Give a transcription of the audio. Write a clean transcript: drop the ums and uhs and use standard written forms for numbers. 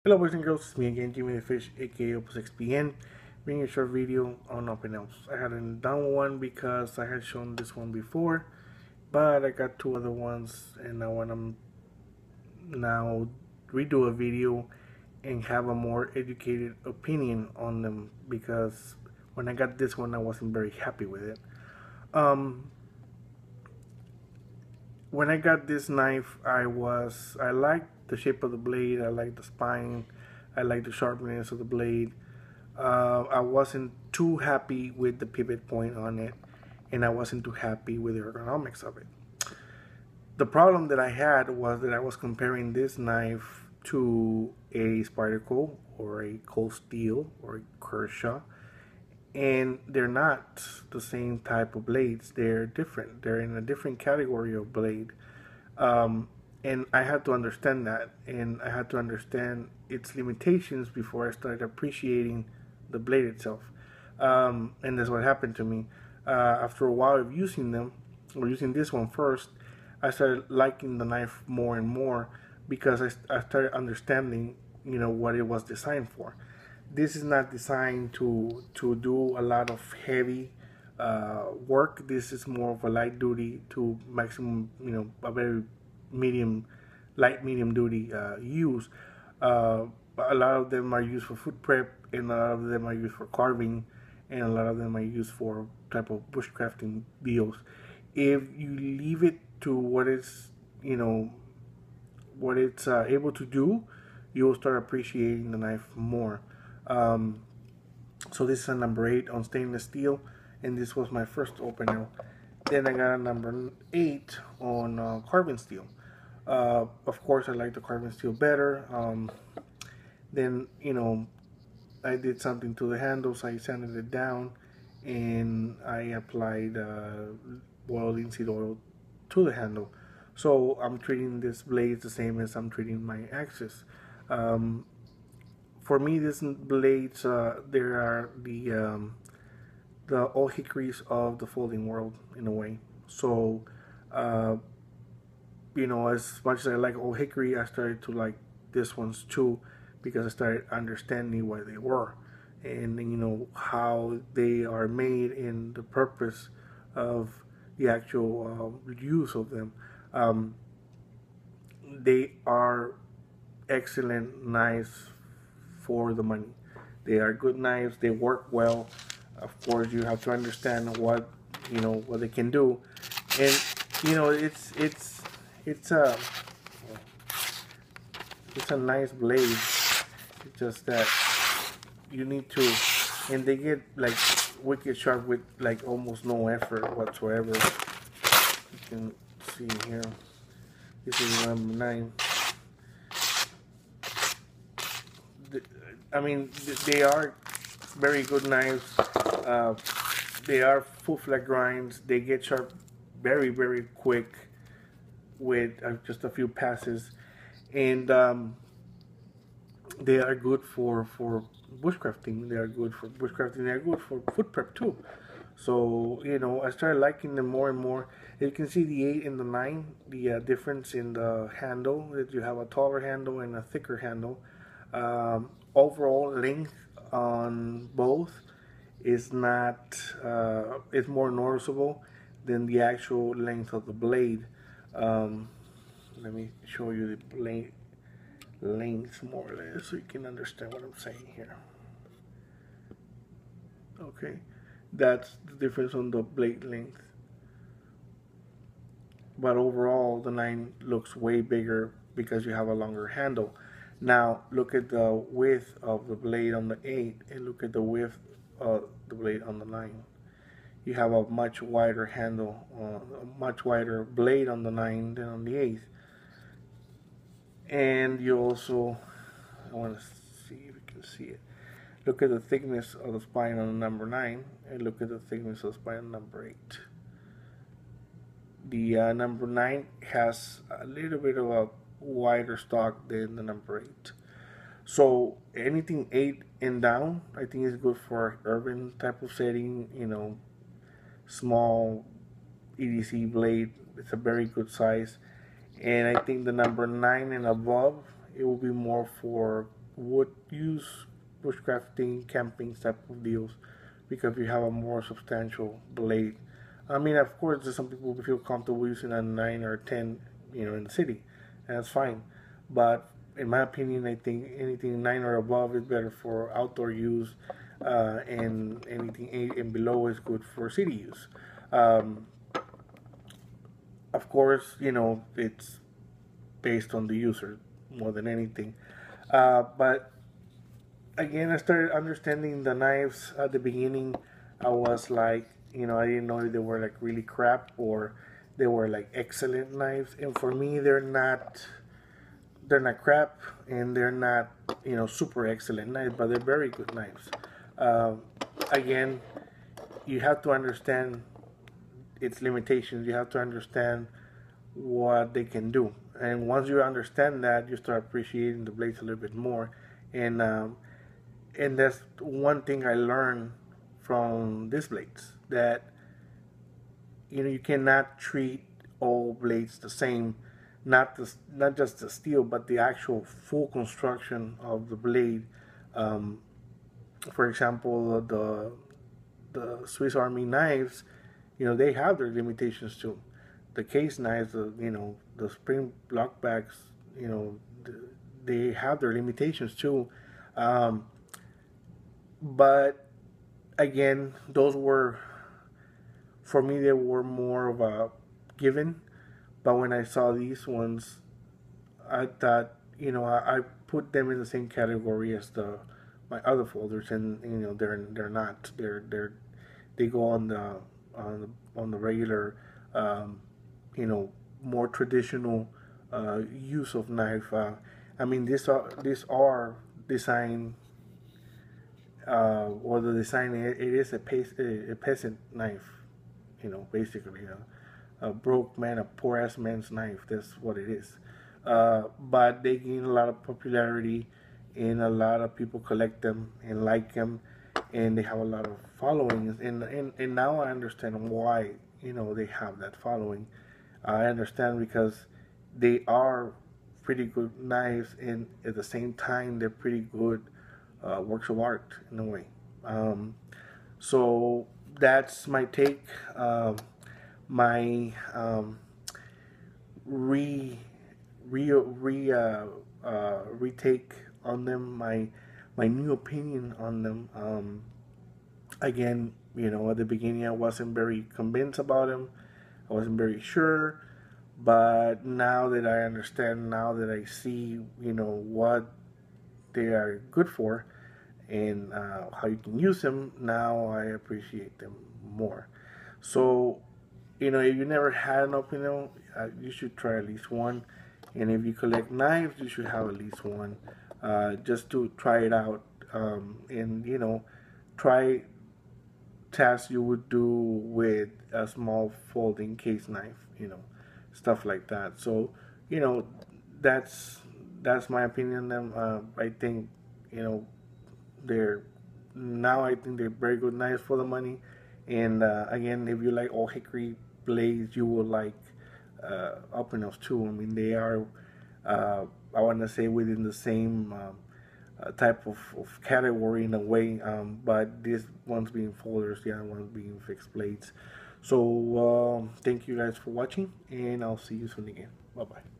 Hello boys and girls, it's me again, Jimmy the Fish, aka Opus6PN, bringing a short video on opinels. I hadn't done one because I had shown this one before, but I got two other ones and I want to now redo a video and have a more educated opinion on them because when I got this one I wasn't very happy with it. When I got this knife, I liked the shape of the blade, I liked the spine, I liked the sharpness of the blade. I wasn't too happy with the pivot point on it, and I wasn't too happy with the ergonomics of it. The problem that I had was that I was comparing this knife to a Spyderco or a Cold Steel or a Kershaw, and they're not the same type of blades. They're different. They're in a different category of blade. And I had to understand that, and I had to understand its limitations before I started appreciating the blade itself. And that's what happened to me. After a while of using them, or using this one first, I started liking the knife more and more because I started understanding, what it was designed for. This is not designed to do a lot of heavy work. This is more of a light duty to maximum, a very light medium duty use. A lot of them are used for food prep, and a lot of them are used for carving, and a lot of them are used for type of bushcrafting deals. If you leave it to what it's, what it's able to do, you'll start appreciating the knife more. So this is a number 8 on stainless steel, and this was my first opener. Then I got a number 8 on carbon steel. Of course, I like the carbon steel better. Then, I did something to the handles. I sanded it down, and I applied boiled linseed oil to the handle. So I'm treating this blade the same as I'm treating my axis. For me, these blades, there are the old hickories of the folding world in a way. So, as much as I like old hickory, I started to like this ones too, because I started understanding what they were, and how they are made and the purpose of the actual use of them. They are excellent knives for the money. They are good knives. They work well. Of course, you have to understand what what they can do, and it's a nice blade. It's just that you need to, and they get like wicked sharp with like almost no effort whatsoever. You can see here. This is number 9. I mean, they are very good knives. They are full flat grinds. They get sharp very, very quick with just a few passes, and they are good for bushcrafting. They are good for bushcrafting. They are good for food prep too. So I started liking them more and more. You can see the 8 and the 9, the difference in the handle. That you have a taller handle and a thicker handle. Overall length on both is not is more noticeable than the actual length of the blade. Let me show you the blade length more or less so you can understand what I'm saying here. Okay, that's the difference on the blade length, but overall the 9 looks way bigger because you have a longer handle. Now look at the width of the blade on the 8 and look at the width of the blade on the 9. You have a much wider handle, a much wider blade on the 9 than on the 8. And you also, I want to see if you can see it. Look at the thickness of the spine on the number 9 and look at the thickness of the spine on number 8. The number 9 has a little bit of a wider stock than the number 8. So anything 8 and down, I think is good for urban type of setting, small EDC blade. It's a very good size. And I think the number 9 and above, it will be more for would use bushcrafting, camping type of deals because you have a more substantial blade. I mean, of course, there's some people who feel comfortable using a 9 or 10, in the city, and that's fine. But in my opinion, I think anything 9 or above is better for outdoor use, and anything 8 and below is good for city use. Um, of course, it's based on the user more than anything. But again, I started understanding the knives at the beginning. I was like, I didn't know if they were like really crap or they were like excellent knives. And for me, they're not crap and they're not super excellent knives, but they're very good knives. Um, Again, you have to understand its limitations. You have to understand what they can do. And once you understand that, you start appreciating the blades a little bit more. And and that's one thing I learned from these blades, that you cannot treat all blades the same. Not just the steel, but the actual full construction of the blade. Um, for example, the Swiss Army knives, they have their limitations too. The case knives, the spring block backs, they have their limitations too. Um, but again, those were, for me, they were more of a given. But when I saw these ones, I thought, I put them in the same category as my other folders, and they're not. They go on the regular, um, more traditional use of knife. I mean, these are designed, or the design, it is a peasant knife, basically a broke man, a poor ass man's knife. That's what it is. But they gain a lot of popularity, and a lot of people collect them and like them, and they have a lot of followings. And now I understand why they have that following. I understand because they are pretty good knives, and at the same time they're pretty good works of art in a way. Um, so that's my take. My re retake on them. My new opinion on them. Again, at the beginning I wasn't very convinced about them. I wasn't very sure, but now that I understand, now that I see, what they are good for, and how you can use them, now I appreciate them more. So, if you never had an opinel, you should try at least one. And if you collect knives, you should have at least one, just to try it out, and try tasks you would do with a small folding case knife, stuff like that. So, you know, that's that's my opinion on them. I think, you know, they're I think they're very good knives for the money. And again, if you like all hickory blades, you will like opinels too. I mean, they are, I want to say, within the same type of category in a way, but this one's being folders, the other one's being fixed blades. So thank you guys for watching, and I'll see you soon again. Bye bye.